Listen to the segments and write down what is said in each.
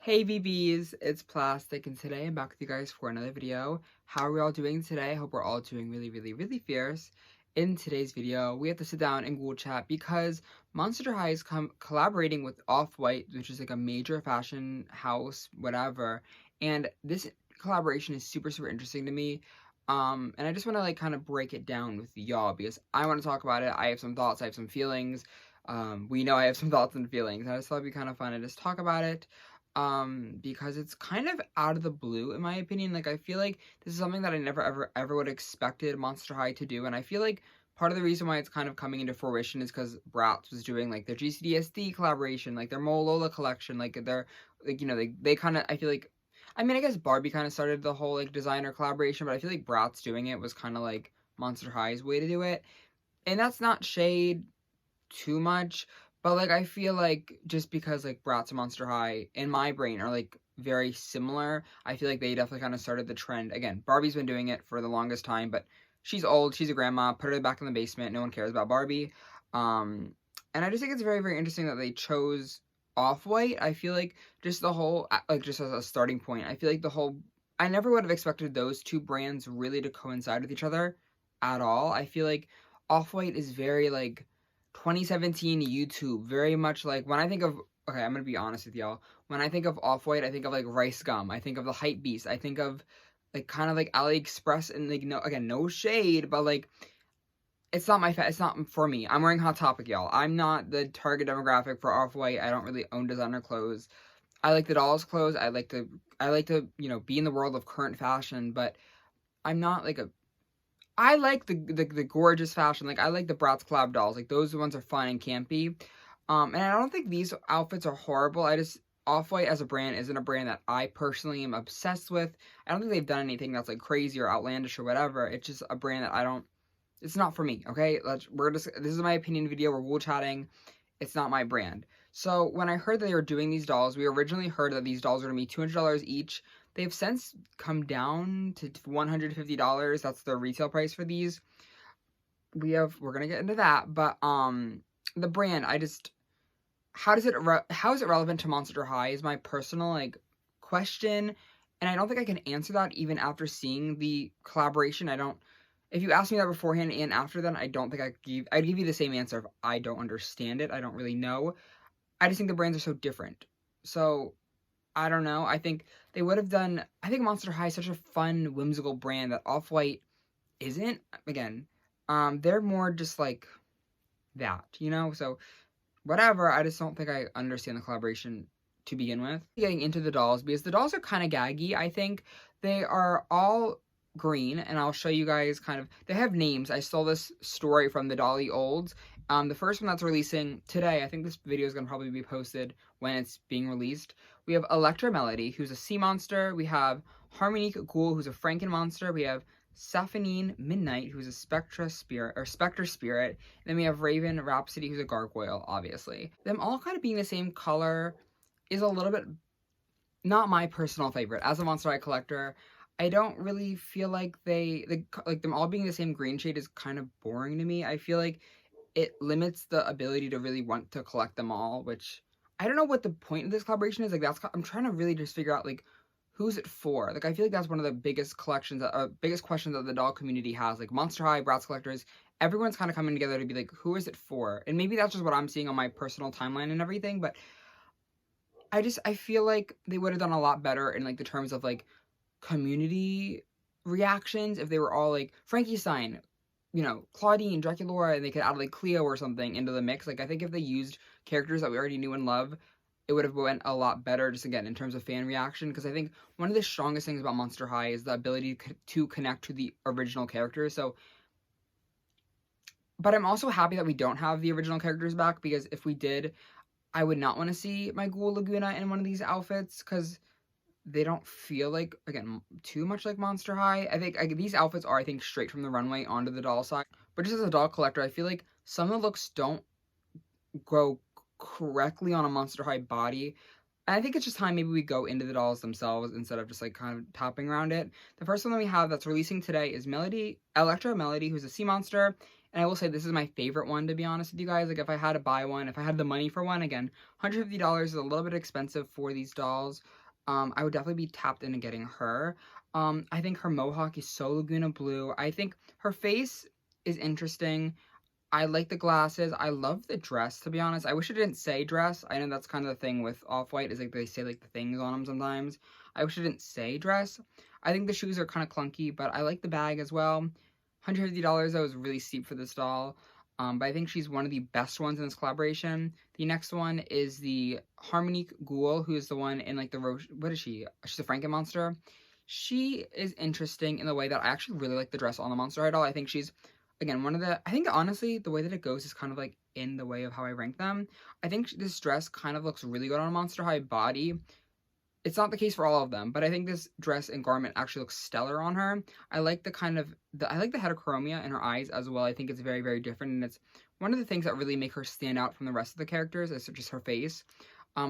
Hey BBs, it's Plastic, and today I'm back with you guys for another video. How are we all doing today? I hope we're all doing really fierce. In today's video, we have to sit down and Ghoulchat because Monster High is collaborating with Off-White, which is like a major fashion house, whatever. And this collaboration is super interesting to me. And I just want to like kind of break it down with y'all because I want to talk about it. I have some thoughts, I have some feelings. We know I have some thoughts and feelings. I just thought it'd be kind of fun to just talk about it because it's kind of out of the blue in my opinion. Like I feel like this is something that I never ever would have expected Monster High to do, and I feel like part of the reason why it's kind of coming into fruition is because Bratz was doing like their GCDSD collaboration, like their Molola collection, like their like they kind of, I feel like, I mean, I guess Barbie kind of started the whole like designer collaboration, but I feel like Bratz doing it was kind of like Monster High's way to do it. And that's not shade too much, but like I feel like just because like Bratz and Monster High in my brain are like very similar, I feel like they definitely kind of started the trend. Again, Barbie's been doing it for the longest time, but she's old, she's a grandma, put her back in the basement, no one cares about Barbie. And I just think it's very interesting that they chose Off-White. I feel like just the whole, like just as a starting point, I feel like the whole, I never would have expected those two brands really to coincide with each other at all. I feel like Off-White is very like 2017 YouTube, very much like when I think of, okay, I'm gonna be honest with y'all. When I think of Off-White, I think of like Rice Gum, I think of the Hype Beast, I think of like kind of like AliExpress, and like, no, again, no shade, but like it's not it's not for me. I'm wearing Hot Topic, y'all. I'm not the target demographic for Off-White. I don't really own designer clothes. I like the dolls clothes. I like to, be in the world of current fashion, but I'm not like a I like the gorgeous fashion. Like I like the Bratz collab dolls. Like those ones are fun and campy. And I don't think these outfits are horrible. I just, Off-White as a brand isn't a brand that I personally am obsessed with. I don't think they've done anything that's like crazy or outlandish or whatever. It's just a brand that I don't. It's not for me. Okay, this is my opinion video. We're wool chatting. It's not my brand. So when I heard that they were doing these dolls, we originally heard that these dolls were gonna be $200 each. They've since come down to $150. That's the retail price for these. We're gonna get into that, but the brand, I just, how is it relevant to Monster High is my personal like question, and I don't think I can answer that even after seeing the collaboration. I don't. If you ask me that beforehand and after that, I don't think I'd give you the same answer if I don't understand it. I don't really know. I just think the brands are so different. So I don't know. I think they would have done. I think Monster High is such a fun, whimsical brand that Off-White isn't. Again, they're more just like that. So whatever. I just don't think I understand the collaboration to begin with. Getting into the dolls, because the dolls are kind of gaggy. I think they are all green, and I'll show you guys kind of, they have names. I stole this story from the Dolly Olds. The first one that's releasing today, I think this video is going to probably be posted when it's being released. We have Electra Melody, who's a sea monster. We have Harmonique Ghoul, who's a Franken monster. We have Sapphonine Midnight, who's a Spectre Spirit. And then we have Raven Rhapsody, who's a gargoyle, obviously. Them all kind of being the same color is a little bit not my personal favorite. As a Monster High collector, I don't really feel like like them all being the same green shade is kind of boring to me. I feel like it limits the ability to really want to collect them all, which I don't know what the point of this collaboration is. Like I'm trying to really just figure out like who's it for? Like I feel like that's one of the biggest biggest questions that the doll community has. Like Monster High, Bratz collectors, everyone's kind of coming together to be like, who is it for? And maybe that's just what I'm seeing on my personal timeline and everything, but I feel like they would have done a lot better in like the terms of like community reactions if they were all like Frankenstein, Claudine, Draculaura, and they could add like Cleo or something into the mix. Like I think if they used characters that we already knew and love, it would have went a lot better, just again in terms of fan reaction, because I think one of the strongest things about Monster High is the ability to connect to the original characters. So, but I'm also happy that we don't have the original characters back, because if we did, I would not want to see my Ghoul Laguna in one of these outfits, because they don't feel like, again, too much like Monster High. I think these outfits are, I think, straight from the runway onto the doll side. But just as a doll collector, I feel like some of the looks don't go correctly on a Monster High body. And I think it's just time maybe we go into the dolls themselves instead of just like kind of topping around it. The first one that we have that's releasing today is Electra Melody, who's a sea monster. And I will say this is my favorite one, to be honest with you guys. Like, if I had to buy one, if I had the money for one, again, $150 is a little bit expensive for these dolls. I would definitely be tapped into getting her. I think her mohawk is so Laguna Blue. I think her face is interesting. I like the glasses. I love the dress, to be honest. I wish it didn't say dress. I know that's kind of the thing with Off-White, is like they say like the things on them sometimes. I wish it didn't say dress. I think the shoes are kind of clunky, but I like the bag as well. $150 though is really steep for this doll. But I think she's one of the best ones in this collaboration. The next one is the Harmonique Ghoul, who is the one in like the what is she? She's a Franken monster. She is interesting in the way that I actually really like the dress on the Monster High doll. I think she's, again, I think honestly, the way that it goes is kind of like in the way of how I rank them. I think this dress kind of looks really good on a Monster High body. It's not the case for all of them, but I think this dress and garment actually looks stellar on her. I like I like the heterochromia in her eyes as well. I think it's very, very different, and it's one of the things that really make her stand out from the rest of the characters, is just her face.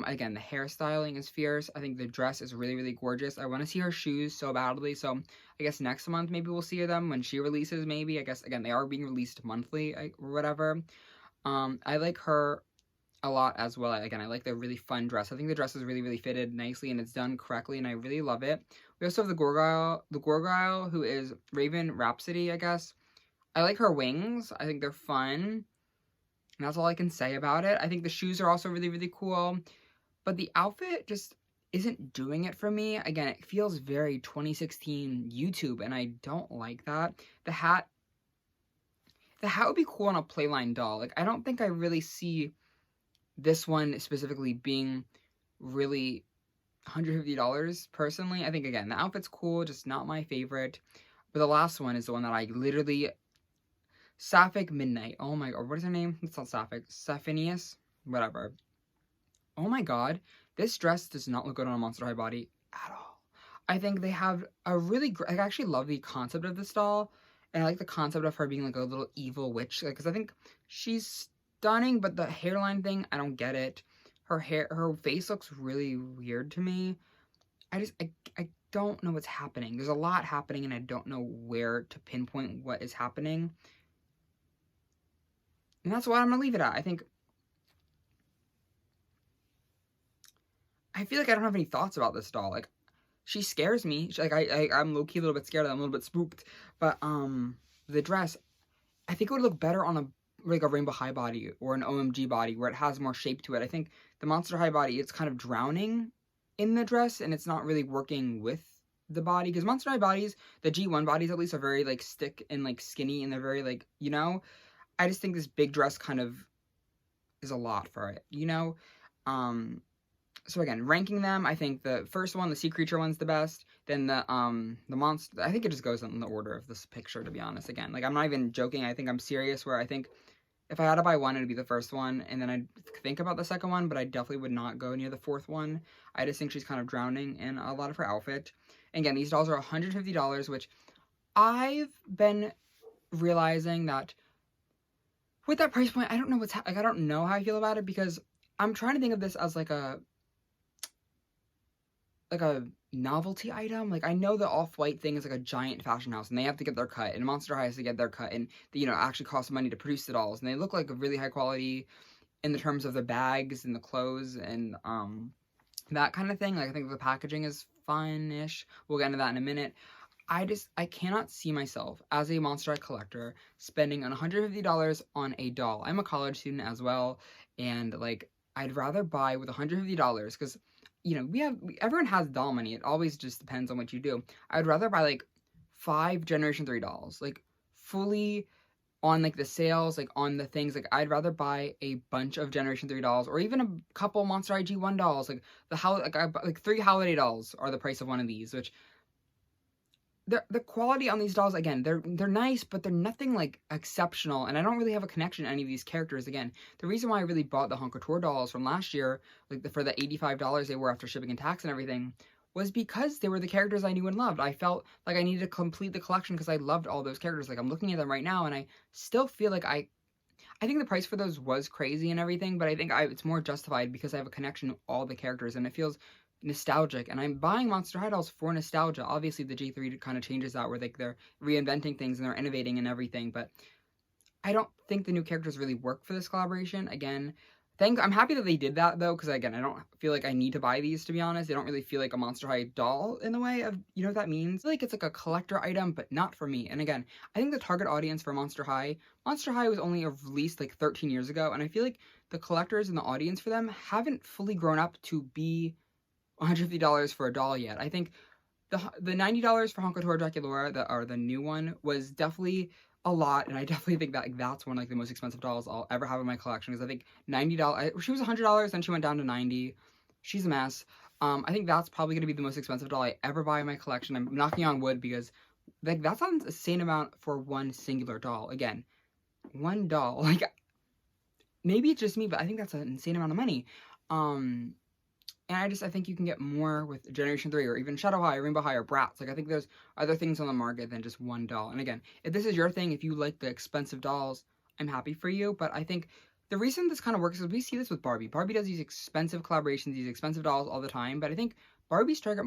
Again, the hairstyling is fierce. I think the dress is really, really gorgeous. I want to see her shoes so badly, so I guess next month maybe we'll see them when she releases, maybe. I guess, again, they are being released monthly or whatever. I like her a lot as well. Again, I like the really fun dress. I think the dress is really, really fitted nicely, and it's done correctly, and I really love it. We also have the Gorgile, who is Raven Rhapsody, I guess. I like her wings. I think they're fun. And that's all I can say about it. I think the shoes are also really, really cool. But the outfit just isn't doing it for me. Again, it feels very 2016 YouTube, and I don't like that. The hat would be cool on a Playline doll. Like, I don't think I really see this one specifically being really $150 personally. I think, again, the outfit's cool, just not my favorite. But the last one is the one that I literally... Sapphic Midnight. Oh my god, what is her name? It's not Sapphic. Sapphinius? Whatever. Oh my god, this dress does not look good on a Monster High body at all. I think they have a really I actually love the concept of this doll, and I like the concept of her being like a little evil witch, because I think she's stunning, but the hairline thing, I don't get it. Her face looks really weird to me. I don't know what's happening. There's a lot happening, and I don't know where to pinpoint what is happening. And that's what I'm gonna leave it at. I feel like I don't have any thoughts about this doll. Like, she scares me. I'm low-key a little bit scared of them, a little bit spooked. But, the dress, I think it would look better on a Rainbow High body or an OMG body where it has more shape to it. I think the Monster High body, it's kind of drowning in the dress, and it's not really working with the body. Because Monster High bodies, the G1 bodies at least, are very, like, stick and, like, skinny, and they're very, like, you know? I just think this big dress kind of is a lot for it, you know? So again, ranking them, I think the first one, the Sea Creature one's the best. Then the monster, I think it just goes in the order of this picture, to be honest. Again, like, I'm not even joking. I think I'm serious, where I think if I had to buy one, it'd be the first one, and then I'd think about the second one, but I definitely would not go near the fourth one. I just think she's kind of drowning in a lot of her outfit. And again, these dolls are $150, which I've been realizing that with that price point, I don't know I don't know how I feel about it, because I'm trying to think of this as like a novelty item. Like, I know the Off-White thing is like a giant fashion house, and they have to get their cut, and Monster High has to get their cut, and they, actually cost money to produce the dolls, and they look like a really high quality in the terms of the bags and the clothes and that kind of thing. Like, I think the packaging is fun-ish. We'll get into that in a minute. I cannot see myself as a Monster High collector spending $150 on a doll. I'm a college student as well, and like, I'd rather buy with $150, because everyone has doll money. It always just depends on what you do. I'd rather buy like 5 Generation 3 dolls, like fully on like the sales, like on the things. Like, I'd rather buy a bunch of Generation 3 dolls, or even a couple Monster High G1 dolls. Like like 3 holiday dolls are the price of one of these, which the quality on these dolls, again, they're nice, but they're nothing like exceptional, and I don't really have a connection to any of these characters. Again, the reason why I really bought the Hunk Couture dolls from last year, like for the $85 they were after shipping and tax and everything, was because they were the characters I knew and loved. I felt like I needed to complete the collection because I loved all those characters. Like, I'm looking at them right now, and I still feel like I think the price for those was crazy and everything, but I think it's more justified because I have a connection to all the characters, and it feels nostalgic, and I'm buying Monster High dolls for nostalgia. Obviously, the G3 kind of changes that, where like they're reinventing things and they're innovating and everything, but I don't think the new characters really work for this collaboration. Again, I'm happy that they did that though, because again, I don't feel like I need to buy these, to be honest. They don't really feel like a Monster High doll in the way of, you know what that means? I feel like it's like a collector item, but not for me. And again, I think the target audience for Monster High was only released like 13 years ago, and I feel like the collectors and the audience for them haven't fully grown up to be $150 for a doll yet. I think the $90 for Honkatora Draculaura, or the new one, was definitely a lot, and I definitely think that like, that's one of like the most expensive dolls I'll ever have in my collection, because I think $90, she was $100, then she went down to 90. She's a mess. I think that's probably going to be the most expensive doll I ever buy in my collection. I'm knocking on wood, because like that's an insane amount for one singular doll. Again, one doll. Like, maybe it's just me, but I think that's an insane amount of money. And I think you can get more with Generation 3 or even Shadow High, Rainbow High, or Bratz. Like, I think there's other things on the market than just one doll. And again, if this is your thing, if you like the expensive dolls, I'm happy for you. But I think the reason this kind of works is we see this with Barbie. Barbie does these expensive collaborations, these expensive dolls all the time. But I think Barbie's target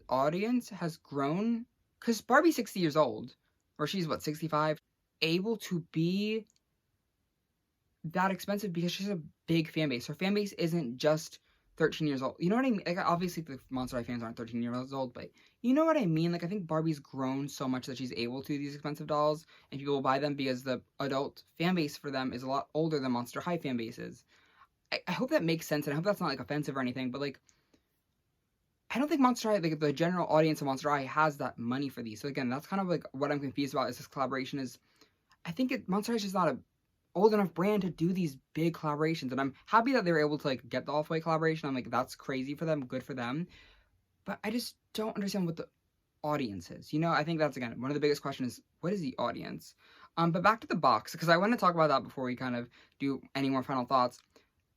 audience has grown because Barbie's 60 years old, or she's what, 65, able to be that expensive because she's a big fan base. Her fan base isn't just 13 years old. You know what I mean? Like, obviously the Monster High fans aren't 13 years old, but you know what I mean? Like, I think Barbie's grown so much that she's able to do these expensive dolls, and people will buy them because the adult fan base for them is a lot older than Monster High fan bases. I hope that makes sense, and I hope that's not, like, offensive or anything, but, like, I don't think Monster High, like, the general audience of Monster High has that money for these. So, again, that's kind of, like, what I'm confused about is this collaboration is, I think Monster High is just not a old enough brand to do these big collaborations, and I'm happy that they were able to like get the off-white collaboration. I'm like, that's crazy for them, good for them, but I just don't understand what the audience is, you know? I think that's, again, one of the biggest questions is, what is the audience? But back to the box, because I want to talk about that before we kind of do any more final thoughts.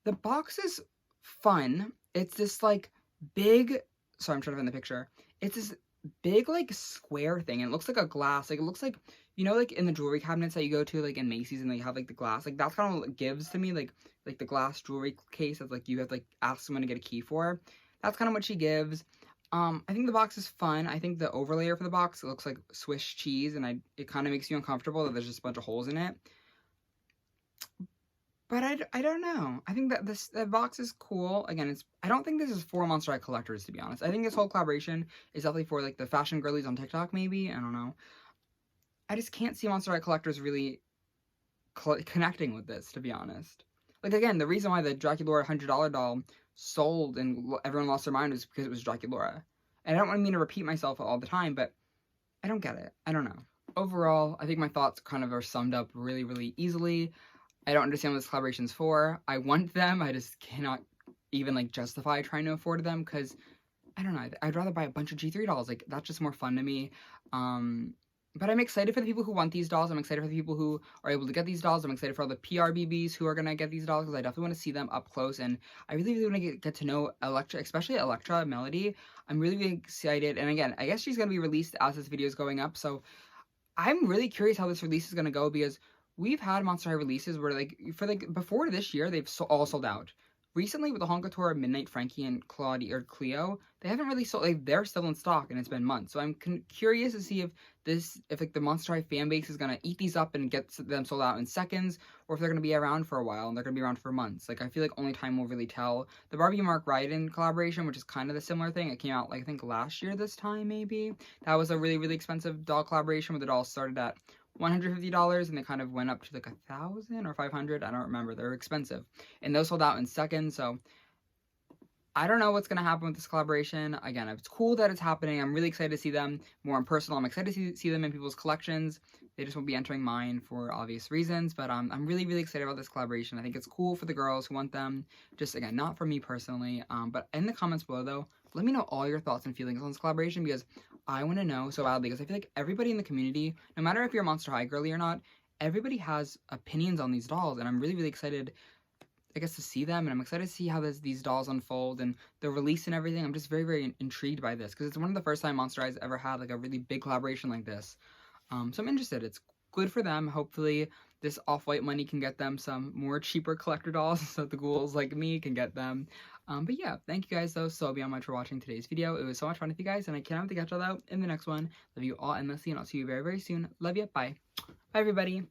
The box is fun. It's this like big, sorry, I'm trying to find the picture. It's this big like square thing, and it looks like a glass, like it looks like, you know, like in the jewelry cabinets that you go to like in Macy's, and they have like the glass, like that's kind of what it gives to me, like the glass jewelry case that like you have to like ask someone to get a key for. That's kind of what she gives. I think the box is fun. I think the overlayer for the box, it looks like Swiss cheese, and it kind of makes you uncomfortable that there's just a bunch of holes in it. But I don't know. I think that the box is cool. Again, I don't think this is for Monster High collectors, to be honest. I think this whole collaboration is definitely for like the fashion girlies on TikTok, maybe. I don't know. I just can't see Monster High collectors really connecting with this, to be honest. Like, again, the reason why the Draculaura $100 doll sold and everyone lost their mind was because it was Draculaura. And I don't want me to repeat myself all the time, but I don't get it. I don't know. Overall, I think my thoughts kind of are summed up really, really easily. I don't understand what this collaboration's for. I want them. I just cannot even like justify trying to afford them, because I don't know. I'd rather buy a bunch of G3 dolls. Like, that's just more fun to me. But I'm excited for the people who want these dolls. I'm excited for the people who are able to get these dolls. I'm excited for all the PRBBs who are going to get these dolls, because I definitely want to see them up close. And I really, really want to get to know Electra, especially Electra Melody. I'm really, really excited. And again, I guess she's going to be released as this video is going up. So I'm really curious how this release is going to go, because we've had Monster High releases where, like, before this year, they've all sold out. Recently, with the Honkatora, Midnight Frankie, and Cleo, they haven't really sold, like, they're still in stock, and it's been months. So I'm curious to see if like, the Monster High fan base is gonna eat these up and get them sold out in seconds, or if they're gonna be around for a while, and they're gonna be around for months. Like, I feel like only time will really tell. The Barbie Mark Ryden collaboration, which is kind of the similar thing, it came out, like, I think last year this time, maybe. That was a really, really expensive doll collaboration, where the dolls started at $150 and they kind of went up to like 1,000 or 500. I don't remember. They're expensive, and those sold out in seconds. So I don't know what's going to happen with this collaboration. Again, it's cool that it's happening. I'm really excited to see them more in personal. I'm excited to see them in people's collections. They just won't be entering mine for obvious reasons, but I'm really, really excited about this collaboration. I think it's cool for the girls who want them. Just, again, not for me personally. But in the comments below, though, let me know all your thoughts and feelings on this collaboration, because I want to know so badly, because I feel like everybody in the community, no matter if you're a Monster High girly or not, everybody has opinions on these dolls, and I'm really, really excited, I guess, to see them, and I'm excited to see how these dolls unfold and the release and everything. I'm just very, very intrigued by this, because it's one of the first time Monster High's ever had like a really big collaboration like this. So I'm interested. It's good for them. Hopefully this off-white money can get them some more cheaper collector dolls so the ghouls like me can get them. But yeah, thank you guys though so beyond much for watching today's video. It was so much fun with you guys, and I can't wait to catch y'all out in the next one. Love you all endlessly, and I'll see you very, very soon. Love you. Bye. Bye, everybody.